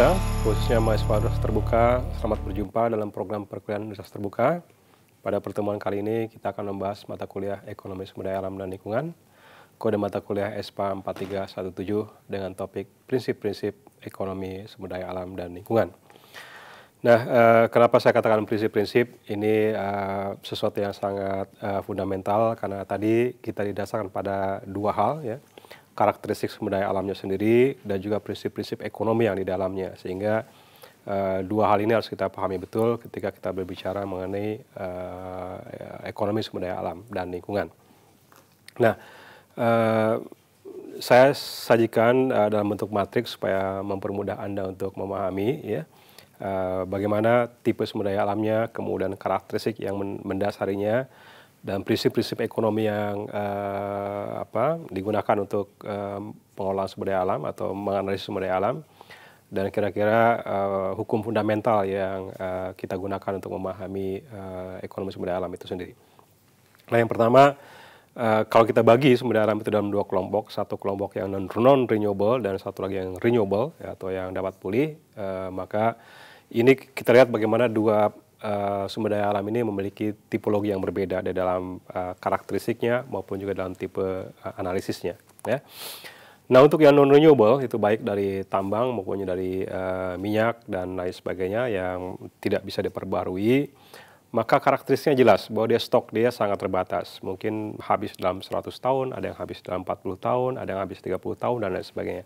pemirsa, khususnya mahasiswa Universitas Terbuka, selamat berjumpa dalam program perkuliahan Universitas Terbuka. Pada pertemuan kali ini kita akan membahas mata kuliah Ekonomi Sumber Daya Alam dan Lingkungan, kode mata kuliah ESPA 4317 dengan topik prinsip-prinsip ekonomi sumber daya alam dan lingkungan. Nah, kenapa saya katakan prinsip-prinsip ini sesuatu yang sangat fundamental, karena tadi kita didasarkan pada dua hal, ya, karakteristik sumber daya alamnya sendiri dan juga prinsip-prinsip ekonomi yang di dalamnya, sehingga dua hal ini harus kita pahami betul ketika kita berbicara mengenai ekonomi sumber daya alam dan lingkungan. Nah, saya sajikan dalam bentuk matriks supaya mempermudah Anda untuk memahami, ya, bagaimana tipe sumber daya alamnya, kemudian karakteristik yang mendasarinya, dan prinsip-prinsip ekonomi yang digunakan untuk pengelolaan sumber daya alam atau menganalisis sumber daya alam, dan kira-kira hukum fundamental yang kita gunakan untuk memahami ekonomi sumber daya alam itu sendiri. Nah, yang pertama, kalau kita bagi sumber daya alam itu dalam dua kelompok, satu kelompok yang non-renewable dan satu lagi yang renewable, ya, atau yang dapat pulih, maka ini kita lihat bagaimana dua sumber daya alam ini memiliki tipologi yang berbeda di dalam karakteristiknya maupun juga dalam tipe analisisnya, ya. Nah, untuk yang non-renewable itu baik dari tambang maupun dari minyak dan lain sebagainya yang tidak bisa diperbarui, maka karakteristiknya jelas bahwa stok dia sangat terbatas. Mungkin habis dalam 100 tahun, ada yang habis dalam 40 tahun, ada yang habis 30 tahun, dan lain sebagainya.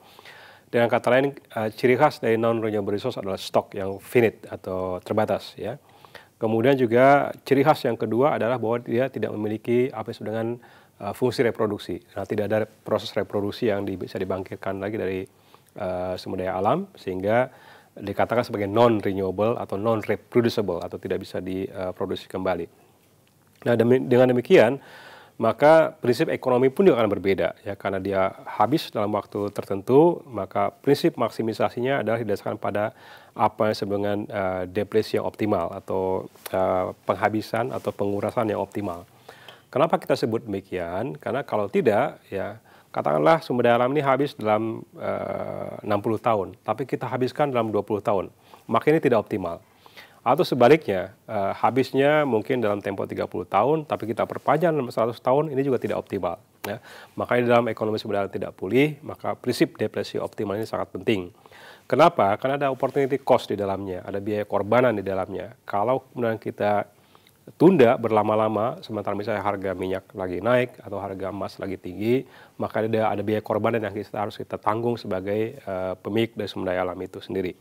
Dengan kata lain, ciri khas dari non-renewable resource adalah stok yang finite atau terbatas, ya. Kemudian juga ciri khas yang kedua adalah bahwa dia tidak memiliki apa yang disebut dengan fungsi reproduksi. Nah, tidak ada proses reproduksi yang bisa dibangkitkan lagi dari sumber daya alam, sehingga dikatakan sebagai non-renewable atau non-reproducible atau tidak bisa diproduksi kembali. Nah, dengan demikian, maka prinsip ekonomi pun juga akan berbeda, ya, karena dia habis dalam waktu tertentu, maka prinsip maksimisasinya adalah didasarkan pada apa yang disebut dengan depresi yang optimal atau penghabisan atau pengurasan yang optimal. Kenapa kita sebut demikian? Karena kalau tidak, ya, katakanlah sumber daya alam ini habis dalam 60 tahun, tapi kita habiskan dalam 20 tahun, maka ini tidak optimal. Atau sebaliknya, habisnya mungkin dalam tempo 30 tahun, tapi kita perpanjang dalam 100 tahun, ini juga tidak optimal, ya. Makanya dalam ekonomi sumber daya tidak pulih, maka prinsip depresi optimal ini sangat penting. Kenapa? Karena ada opportunity cost di dalamnya, ada biaya korbanan di dalamnya. Kalau kemudian kita tunda berlama-lama, sementara misalnya harga minyak lagi naik atau harga emas lagi tinggi, maka ada biaya korbanan yang harus kita tanggung sebagai pemilik dari sumber daya alam itu sendiri.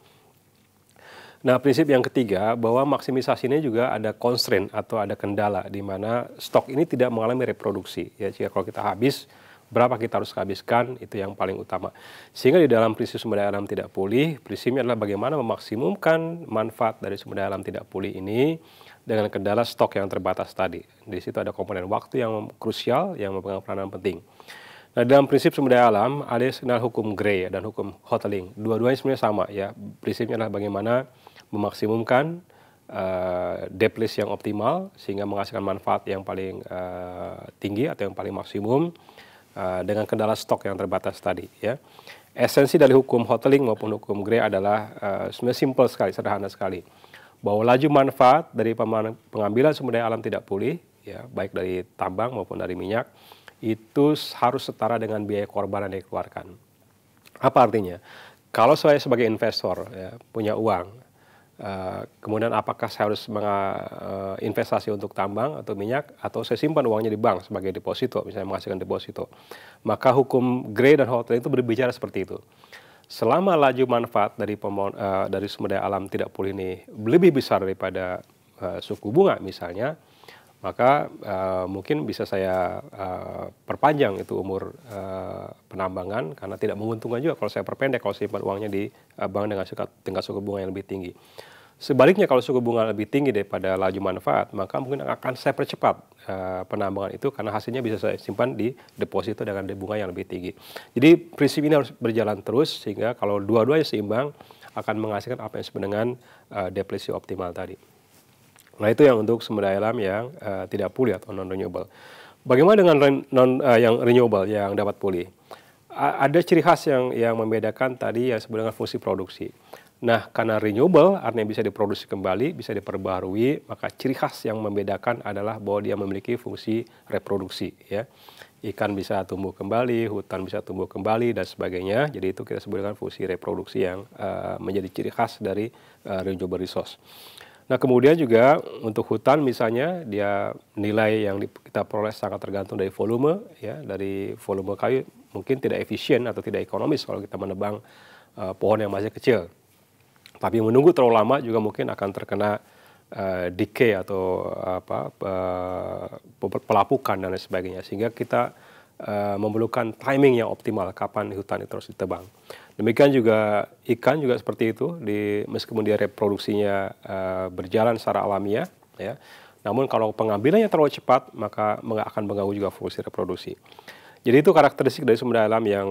Nah, prinsip yang ketiga, bahwa maksimisasi ini juga ada constraint atau ada kendala di mana stok ini tidak mengalami reproduksi. Ya, jika kalau kita habis, berapa kita harus habiskan, itu yang paling utama. Sehingga di dalam prinsip sumber daya alam tidak pulih, prinsipnya adalah bagaimana memaksimumkan manfaat dari sumber daya alam tidak pulih ini dengan kendala stok yang terbatas tadi. Di situ ada komponen waktu yang krusial yang memegang peranan penting. Nah, dalam prinsip sumber daya alam ada yang hukum Gray dan hukum Hotelling. Dua-duanya sebenarnya sama, ya. Prinsipnya adalah bagaimana memaksimumkan depresi yang optimal sehingga menghasilkan manfaat yang paling tinggi atau yang paling maksimum dengan kendala stok yang terbatas tadi, ya. Esensi dari hukum Hotelling maupun hukum Gray adalah sebenarnya simple sekali, sederhana sekali, bahwa laju manfaat dari pengambilan sumber daya alam tidak pulih, ya, baik dari tambang maupun dari minyak, itu harus setara dengan biaya korban yang dikeluarkan. Apa artinya? Kalau saya sebagai investor, ya, punya uang, kemudian apakah saya harus investasi untuk tambang atau minyak, atau saya simpan uangnya di bank sebagai deposito, misalnya menghasilkan deposito, maka hukum Gray dan Hotelling itu berbicara seperti itu. Selama laju manfaat dari sumber daya alam tidak pulih ini lebih besar daripada suku bunga misalnya, maka mungkin bisa saya perpanjang itu umur penambangan, karena tidak menguntungkan juga kalau saya perpendek kalau simpan uangnya di bank dengan tingkat suku bunga yang lebih tinggi. Sebaliknya, kalau suku bunga lebih tinggi daripada laju manfaat, maka mungkin akan saya percepat penambangan itu, karena hasilnya bisa saya simpan di deposito dengan bunga yang lebih tinggi. Jadi prinsip ini harus berjalan terus, sehingga kalau dua-duanya seimbang akan menghasilkan apa yang disebut dengan depresi optimal tadi. Nah, itu yang untuk sumber daya alam yang tidak pulih atau non-renewable. Bagaimana dengan yang renewable yang dapat pulih? Ada ciri khas yang membedakan tadi yang disebut dengan fungsi produksi. Nah, karena renewable artinya bisa diproduksi kembali, bisa diperbaharui, maka ciri khas yang membedakan adalah bahwa dia memiliki fungsi reproduksi, ya. Ikan bisa tumbuh kembali, hutan bisa tumbuh kembali, dan sebagainya. Jadi itu kita sebutkan fungsi reproduksi yang menjadi ciri khas dari renewable resource. Nah, kemudian juga untuk hutan misalnya, dia nilai yang kita peroleh sangat tergantung dari volume, ya, dari volume kayu mungkin tidak efisien atau tidak ekonomis kalau kita menebang pohon yang masih kecil. Tapi menunggu terlalu lama juga mungkin akan terkena decay atau pelapukan dan lain sebagainya, sehingga kita memerlukan timing yang optimal kapan hutan itu harus ditebang. Demikian juga ikan juga seperti itu, meskipun dia reproduksinya berjalan secara alamiah, ya, namun kalau pengambilannya terlalu cepat maka akan mengganggu juga fungsi reproduksi. Jadi itu karakteristik dari sumber daya alam yang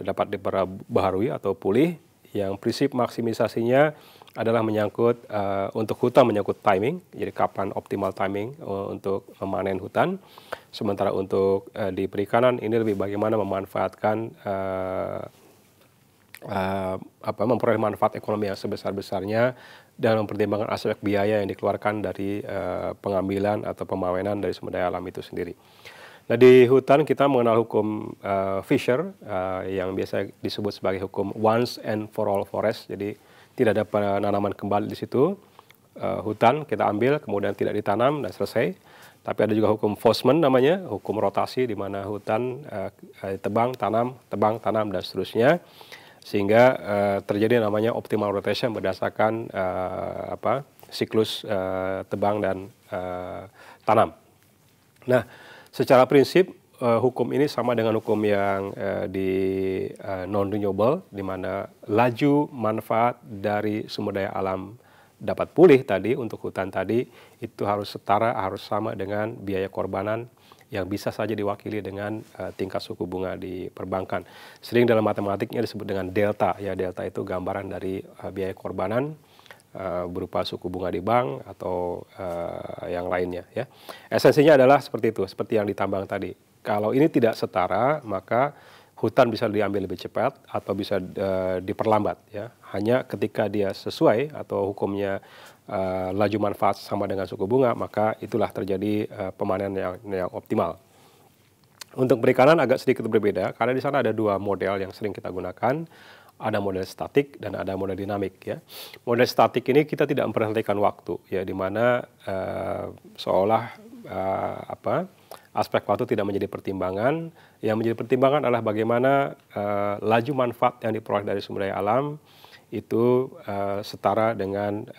dapat diperbaharui atau pulih, yang prinsip maksimisasinya adalah menyangkut untuk hutan menyangkut timing, jadi kapan optimal timing untuk memanen hutan. Sementara untuk di perikanan ini lebih bagaimana memanfaatkan memperoleh manfaat ekonomi yang sebesar-besarnya dan mempertimbangkan aspek biaya yang dikeluarkan dari pengambilan atau pemawenan dari sumber daya alam itu sendiri. Nah, di hutan kita mengenal hukum Fisher yang biasa disebut sebagai hukum once and for all forest. Jadi tidak ada penanaman kembali di situ. Hutan kita ambil kemudian tidak ditanam dan selesai. Tapi ada juga hukum Fosman namanya, hukum rotasi, di mana hutan tebang, tanam dan seterusnya, sehingga terjadi namanya optimal rotation berdasarkan siklus tebang dan tanam. Nah, secara prinsip hukum ini sama dengan hukum yang di non-renewable, di mana laju manfaat dari sumber daya alam dapat pulih tadi untuk hutan tadi itu harus setara, harus sama dengan biaya korbanan yang bisa saja diwakili dengan tingkat suku bunga di perbankan. Sering dalam matematiknya disebut dengan delta, ya, delta itu gambaran dari biaya korbanan berupa suku bunga di bank atau yang lainnya, ya. Esensinya adalah seperti itu, seperti yang ditambang tadi. Kalau ini tidak setara, maka hutan bisa diambil lebih cepat atau bisa diperlambat, ya. Hanya ketika dia sesuai atau hukumnya laju manfaat sama dengan suku bunga, maka itulah terjadi pemanenan yang optimal. Untuk perikanan agak sedikit berbeda karena di sana ada dua model yang sering kita gunakan. Ada model statik dan ada model dinamik, ya. Model statik ini kita tidak memperhatikan waktu, ya, di mana seolah aspek waktu tidak menjadi pertimbangan. Yang menjadi pertimbangan adalah bagaimana laju manfaat yang diperoleh dari sumber daya alam itu setara dengan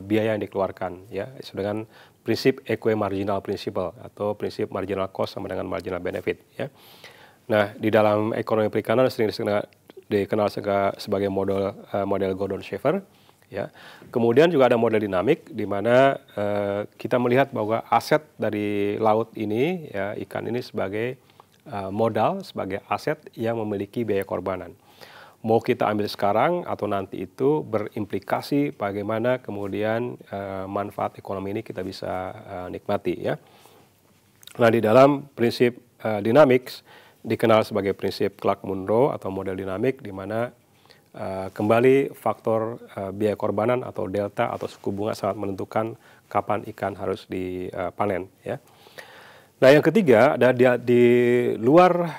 biaya yang dikeluarkan, ya, dengan prinsip equimarginal principle atau prinsip marginal cost sama dengan marginal benefit, ya. Nah, di dalam ekonomi perikanan sering dikenal sebagai model Gordon-Shaffer, ya. Kemudian juga ada model dinamik di mana kita melihat bahwa aset dari laut ini, ya, ikan ini sebagai modal, sebagai aset yang memiliki biaya korbanan. Mau kita ambil sekarang atau nanti itu berimplikasi bagaimana kemudian manfaat ekonomi ini kita bisa nikmati, ya. Nah, di dalam prinsip dynamics dikenal sebagai prinsip Clark-Munro atau model dinamik, di mana kembali faktor biaya korbanan atau delta atau suku bunga sangat menentukan kapan ikan harus dipanen, ya. Nah, yang ketiga ada di luar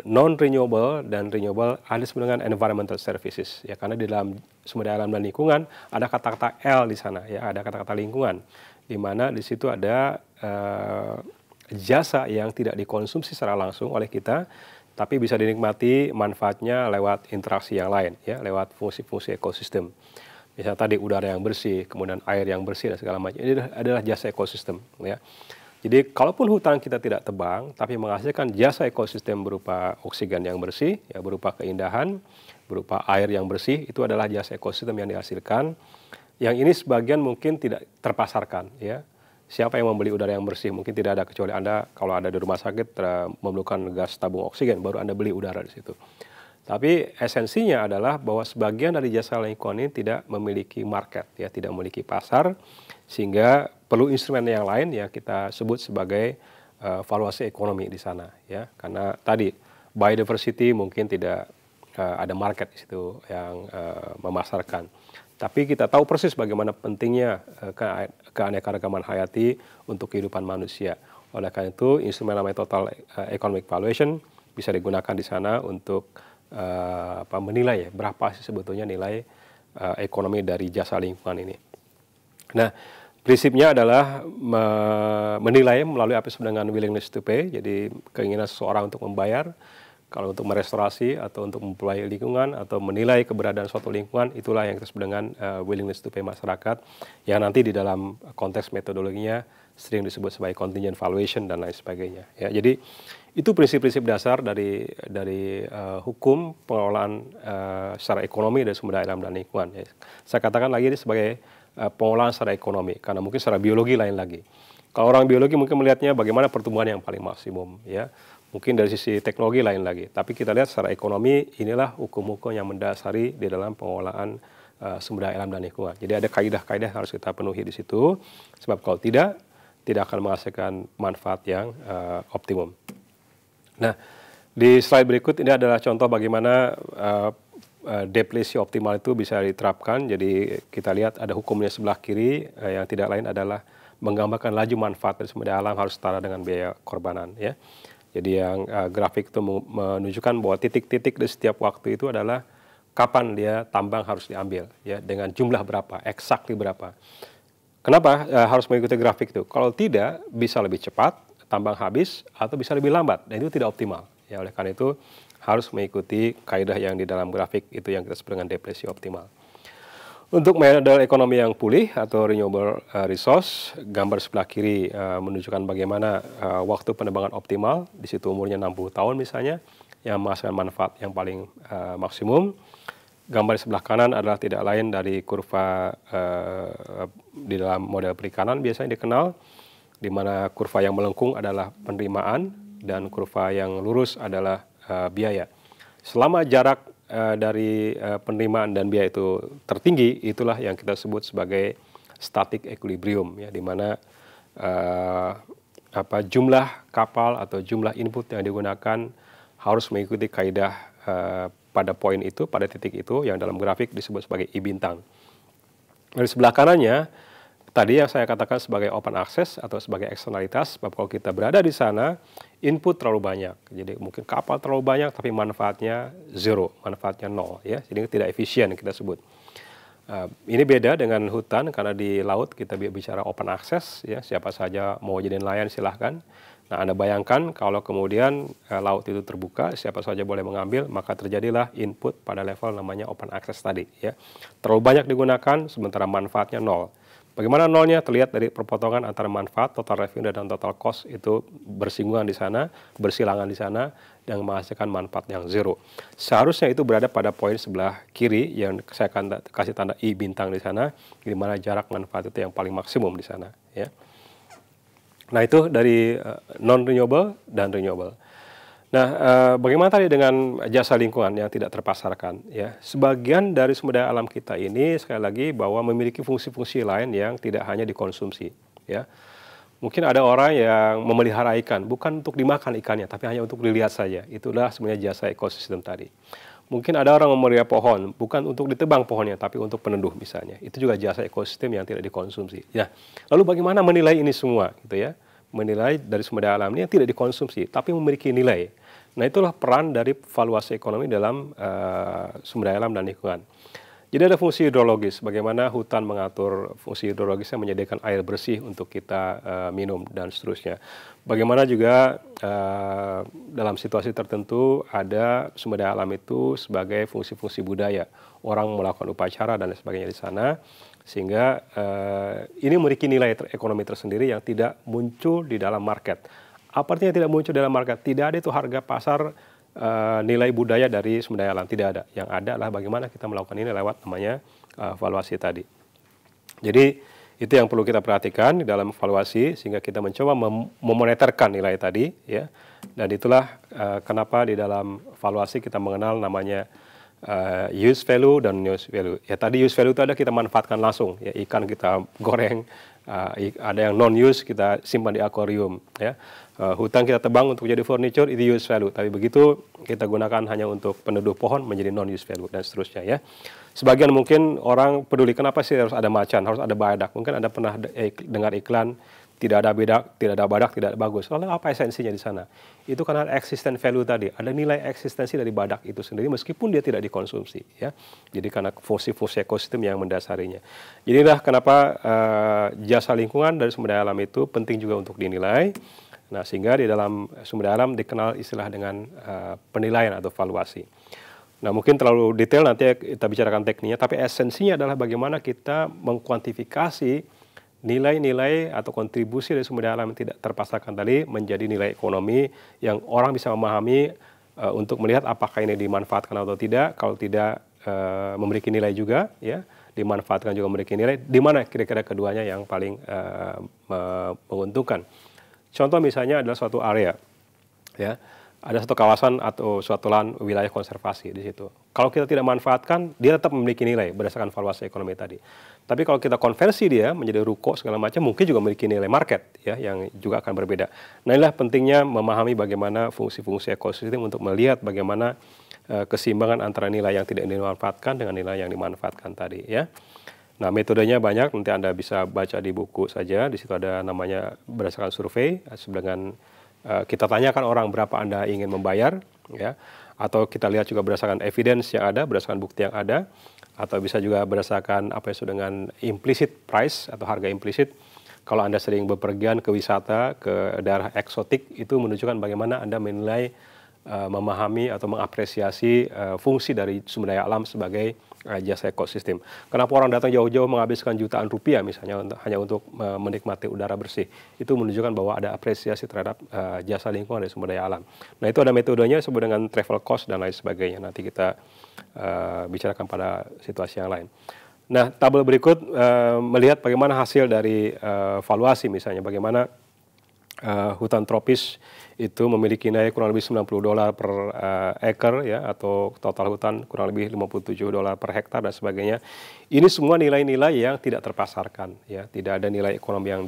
non-renewable dan renewable ada disebut dengan environmental services, ya, karena di dalam sumber daya alam dan lingkungan ada kata-kata L di sana, ya, ada kata-kata lingkungan, di mana di situ ada jasa yang tidak dikonsumsi secara langsung oleh kita, tapi bisa dinikmati manfaatnya lewat interaksi yang lain, ya, lewat fungsi-fungsi ekosistem. Misalnya tadi udara yang bersih, kemudian air yang bersih dan segala macam. Ini adalah jasa ekosistem, ya. Jadi kalaupun hutan kita tidak tebang, tapi menghasilkan jasa ekosistem berupa oksigen yang bersih, ya, berupa keindahan, berupa air yang bersih, itu adalah jasa ekosistem yang dihasilkan. Yang ini sebagian mungkin tidak terpasarkan, ya. Siapa yang membeli udara yang bersih? Mungkin tidak ada, kecuali Anda kalau ada di rumah sakit memerlukan gas tabung oksigen, baru Anda beli udara di situ. Tapi esensinya adalah bahwa sebagian dari jasa lingkungan ini tidak memiliki market, ya, tidak memiliki pasar, sehingga perlu instrumen yang lain yang kita sebut sebagai valuasi ekonomi di sana, ya, karena tadi biodiversity mungkin tidak ada market di situ yang memasarkan. Tapi kita tahu persis bagaimana pentingnya keanekaragaman hayati untuk kehidupan manusia. Oleh karena itu, instrumen namanya Total Economic Valuation bisa digunakan di sana untuk menilai berapa sih sebetulnya nilai ekonomi dari jasa lingkungan ini. Nah, prinsipnya adalah menilai melalui apa disebut dengan willingness to pay, jadi keinginan seseorang untuk membayar. Kalau untuk merestorasi atau untuk memperbaiki lingkungan atau menilai keberadaan suatu lingkungan, itulah yang disebut dengan willingness to pay masyarakat, yang nanti di dalam konteks metodologinya sering disebut sebagai contingent valuation dan lain sebagainya. Ya, jadi itu prinsip-prinsip dasar dari hukum pengelolaan secara ekonomi dari sumber daya alam dan lingkungan. Ya. Saya katakan lagi ini sebagai pengolahan secara ekonomi, karena mungkin secara biologi lain lagi. Kalau orang biologi mungkin melihatnya bagaimana pertumbuhan yang paling maksimum, ya. Mungkin dari sisi teknologi lain lagi, tapi kita lihat secara ekonomi, inilah hukum-hukum yang mendasari di dalam pengelolaan sumber daya alam dan lingkungan. Jadi ada kaidah-kaidah yang harus kita penuhi di situ, sebab kalau tidak akan menghasilkan manfaat yang optimum. Nah, di slide berikut ini adalah contoh bagaimana depresi optimal itu bisa diterapkan. Jadi kita lihat ada hukumnya sebelah kiri, yang tidak lain adalah menggambarkan laju manfaat dari sumber daya alam harus setara dengan biaya korbanan, ya. Jadi yang grafik itu menunjukkan bahwa titik-titik di setiap waktu itu adalah kapan dia tambang harus diambil, ya, dengan jumlah berapa, exactly berapa. Kenapa harus mengikuti grafik itu? Kalau tidak, bisa lebih cepat, tambang habis, atau bisa lebih lambat, dan itu tidak optimal. Ya, oleh karena itu harus mengikuti kaidah yang di dalam grafik itu yang kita sebut dengan depresi optimal. Untuk model ekonomi yang pulih atau renewable resource, gambar sebelah kiri menunjukkan bagaimana waktu penebangan optimal, di situ umurnya 60 tahun misalnya, yang menghasilkan manfaat yang paling maksimum. Gambar di sebelah kanan adalah tidak lain dari kurva di dalam model perikanan biasanya dikenal, di mana kurva yang melengkung adalah penerimaan dan kurva yang lurus adalah biaya. Selama jarak dari penerimaan dan biaya itu tertinggi, itulah yang kita sebut sebagai static equilibrium, ya, di mana jumlah kapal atau jumlah input yang digunakan harus mengikuti kaidah pada poin itu, pada titik itu, yang dalam grafik disebut sebagai I bintang. Dari sebelah kanannya, tadi yang saya katakan sebagai open access atau sebagai eksternalitas, sebab kalau kita berada di sana, input terlalu banyak. Jadi mungkin kapal terlalu banyak, tapi manfaatnya zero, manfaatnya nol, ya. Jadi tidak efisien kita sebut. Ini beda dengan hutan, karena di laut kita bicara open access, ya, siapa saja mau jadi nelayan silahkan. Nah, Anda bayangkan kalau kemudian laut itu terbuka, siapa saja boleh mengambil, maka terjadilah input pada level namanya open access tadi, ya. Terlalu banyak digunakan, sementara manfaatnya nol. Bagaimana nolnya? Terlihat dari perpotongan antara manfaat, total revenue, dan total cost itu bersinggungan di sana, bersilangan di sana, dan menghasilkan manfaat yang zero. Seharusnya itu berada pada poin sebelah kiri, yang saya akan kasih tanda I bintang di sana, di mana jarak manfaat itu yang paling maksimum di sana, ya. Nah, itu dari non-renewable dan renewable. Nah, bagaimana tadi dengan jasa lingkungan yang tidak terpasarkan, ya? Sebagian dari sumber daya alam kita ini sekali lagi bahwa memiliki fungsi-fungsi lain yang tidak hanya dikonsumsi, ya. Mungkin ada orang yang memelihara ikan bukan untuk dimakan ikannya, tapi hanya untuk dilihat saja. Itulah sebenarnya jasa ekosistem tadi. Mungkin ada orang memelihara pohon bukan untuk ditebang pohonnya, tapi untuk peneduh misalnya. Itu juga jasa ekosistem yang tidak dikonsumsi. Ya, lalu bagaimana menilai ini semua, gitu ya? Menilai dari sumber daya alam ini yang tidak dikonsumsi, tapi memiliki nilai. Nah, itulah peran dari valuasi ekonomi dalam sumber daya alam dan lingkungan. Jadi ada fungsi hidrologis, bagaimana hutan mengatur fungsi hidrologisnya, menyediakan air bersih untuk kita minum dan seterusnya. Bagaimana juga dalam situasi tertentu ada sumber daya alam itu sebagai fungsi-fungsi budaya. Orang melakukan upacara dan sebagainya di sana, sehingga ini memiliki nilai ekonomi tersendiri yang tidak muncul di dalam market. Apa artinya tidak muncul dalam market? Tidak ada itu harga pasar nilai budaya dari sumber daya alam, tidak ada. Yang ada adalah bagaimana kita melakukan ini lewat namanya valuasi tadi. Jadi itu yang perlu kita perhatikan di dalam valuasi, sehingga kita mencoba memoneterkan nilai tadi, ya. Dan itulah kenapa di dalam valuasi kita mengenal namanya use value dan use value. Ya, tadi use value itu ada kita manfaatkan langsung, ya, ikan kita goreng, Ada yang non-use kita simpan di akuarium, ya. Hutan kita tebang untuk jadi furniture itu use value, tapi begitu kita gunakan hanya untuk peneduh pohon menjadi non-use value dan seterusnya, ya. Sebagian mungkin orang peduli kenapa sih harus ada macan, harus ada badak. Mungkin Anda pernah dengar iklan tidak ada badak, tidak ada bagus. Lalu apa esensinya di sana? Itu karena existence value tadi, ada nilai eksistensi dari badak itu sendiri meskipun dia tidak dikonsumsi, ya. Jadi karena fungsi-fungsi ekosistem yang mendasarinya. Inilah kenapa jasa lingkungan dari sumber daya alam itu penting juga untuk dinilai. Nah, sehingga di dalam sumber daya alam dikenal istilah dengan penilaian atau valuasi. Nah, mungkin terlalu detail nanti kita bicarakan tekniknya, tapi esensinya adalah bagaimana kita mengkuantifikasi nilai-nilai atau kontribusi dari sumber daya alam yang tidak terpasarkan tadi menjadi nilai ekonomi yang orang bisa memahami untuk melihat apakah ini dimanfaatkan atau tidak. Kalau tidak memiliki nilai juga, ya, dimanfaatkan juga memiliki nilai. Di mana kira-kira keduanya yang paling menguntungkan? Contoh misalnya adalah suatu area, ya, ada satu kawasan atau suatu lahan wilayah konservasi di situ. Kalau kita tidak manfaatkan, dia tetap memiliki nilai berdasarkan valuasi ekonomi tadi. Tapi kalau kita konversi dia menjadi ruko segala macam, mungkin juga memiliki nilai market, ya, yang juga akan berbeda. Nah, inilah pentingnya memahami bagaimana fungsi-fungsi ekosistem untuk melihat bagaimana keseimbangan antara nilai yang tidak dimanfaatkan dengan nilai yang dimanfaatkan tadi, ya. Nah, metodenya banyak, nanti Anda bisa baca di buku saja. Di situ ada namanya berdasarkan survei, dengan kita tanyakan orang berapa Anda ingin membayar, ya, atau kita lihat juga berdasarkan evidence yang ada, berdasarkan bukti yang ada, atau bisa juga berdasarkan apa yang disebut dengan implicit price atau harga implisit. Kalau Anda sering bepergian ke wisata, ke daerah eksotik, itu menunjukkan bagaimana Anda menilai, memahami atau mengapresiasi fungsi dari sumber daya alam sebagai jasa ekosistem. Kenapa orang datang jauh-jauh menghabiskan jutaan rupiah misalnya hanya untuk menikmati udara bersih? Itu menunjukkan bahwa ada apresiasi terhadap jasa lingkungan dari sumber daya alam. Nah, itu ada metodenya disebut dengan travel cost dan lain sebagainya. Nanti kita bicarakan pada situasi yang lain. Nah, tabel berikut melihat bagaimana hasil dari valuasi, misalnya bagaimana hutan tropis itu memiliki nilai kurang lebih $90 per acre, ya, atau total hutan kurang lebih $57 per hektar dan sebagainya. Ini semua nilai-nilai yang tidak terpasarkan, ya, tidak ada nilai ekonomi yang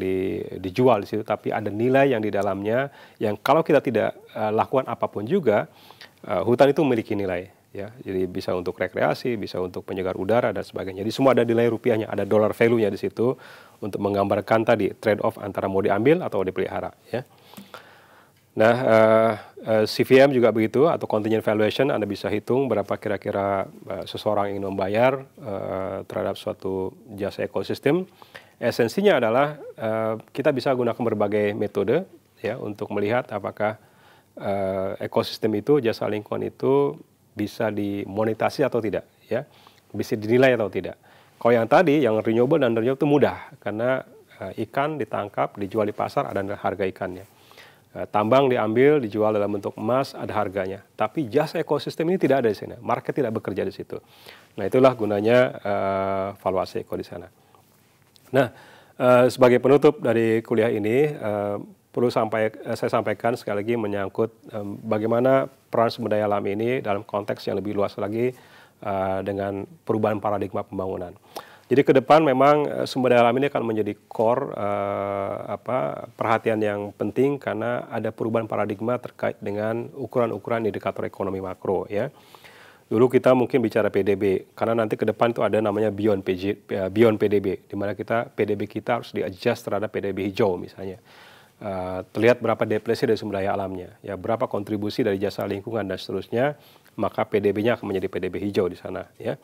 dijual di situ, tapi ada nilai yang di dalamnya yang kalau kita tidak lakukan apapun juga, hutan itu memiliki nilai, ya. Jadi bisa untuk rekreasi, bisa untuk penyegar udara dan sebagainya. Jadi semua ada nilai rupiahnya, ada dollar value-nya di situ untuk menggambarkan tadi trade off antara mau diambil atau dipelihara, ya. Nah, CVM juga begitu, atau contingent valuation. Anda bisa hitung berapa kira-kira seseorang ingin membayar terhadap suatu jasa ekosistem. Esensinya adalah kita bisa gunakan berbagai metode, ya, untuk melihat apakah ekosistem itu, jasa lingkungan itu bisa dimonetasi atau tidak, ya, bisa dinilai atau tidak. Kalau yang tadi, yang renewable dan renewable itu mudah, karena ikan ditangkap, dijual di pasar, ada harga ikannya. Tambang diambil, dijual dalam bentuk emas, ada harganya. Tapi jasa ekosistem ini tidak ada di sana, market tidak bekerja di situ. Nah, itulah gunanya valuasi eko di sana. Nah, sebagai penutup dari kuliah ini, perlu saya sampaikan sekali lagi menyangkut bagaimana peran sumber daya alam ini dalam konteks yang lebih luas lagi dengan perubahan paradigma pembangunan. Jadi ke depan memang sumber daya alam ini akan menjadi core perhatian yang penting karena ada perubahan paradigma terkait dengan ukuran-ukuran indikator ekonomi makro, ya. Dulu kita mungkin bicara PDB, karena nanti ke depan itu ada namanya beyond PDB, di mana PDB kita harus di-adjust terhadap PDB hijau misalnya. Terlihat berapa depresi dari sumber daya alamnya, ya, berapa kontribusi dari jasa lingkungan dan seterusnya, maka PDB-nya akan menjadi PDB hijau di sana, ya.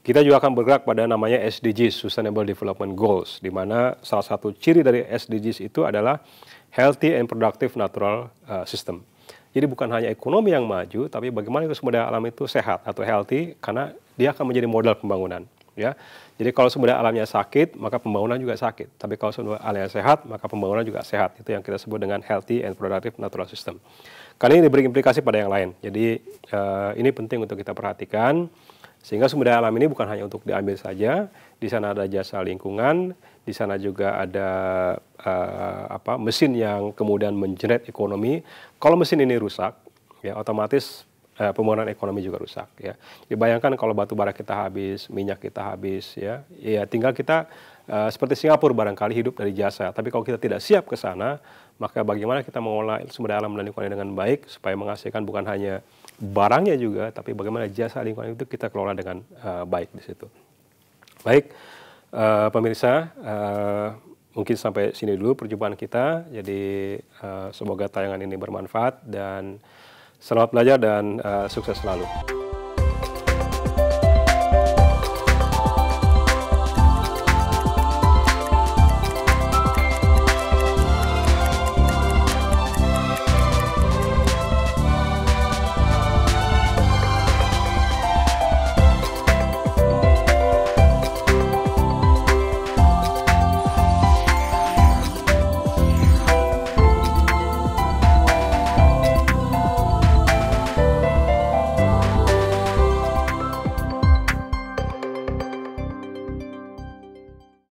Kita juga akan bergerak pada namanya SDGs, Sustainable Development Goals, di mana salah satu ciri dari SDGs itu adalah Healthy and Productive Natural System. Jadi bukan hanya ekonomi yang maju, tapi bagaimana sumber daya alam itu sehat atau healthy, karena dia akan menjadi modal pembangunan, ya. Jadi kalau sumber daya alamnya sakit, maka pembangunan juga sakit. Tapi kalau sumber daya alamnya sehat, maka pembangunan juga sehat. Itu yang kita sebut dengan Healthy and Productive Natural System. Kali ini berimplikasi pada yang lain. Jadi ini penting untuk kita perhatikan. Sehingga sumber daya alam ini bukan hanya untuk diambil saja, di sana ada jasa lingkungan, di sana juga ada mesin yang kemudian mengenerate ekonomi. Kalau mesin ini rusak, ya, otomatis pembangunan ekonomi juga rusak, ya. Jadi bayangkan kalau batu bara kita habis, minyak kita habis, ya tinggal kita seperti Singapura barangkali hidup dari jasa. Tapi kalau kita tidak siap ke sana, maka bagaimana kita mengolah sumber daya alam dan lingkungan dengan baik supaya menghasilkan bukan hanya barangnya juga, tapi bagaimana jasa lingkungan itu kita kelola dengan baik di situ. Baik, pemirsa, mungkin sampai sini dulu perjumpaan kita. Jadi semoga tayangan ini bermanfaat dan selamat belajar dan sukses selalu.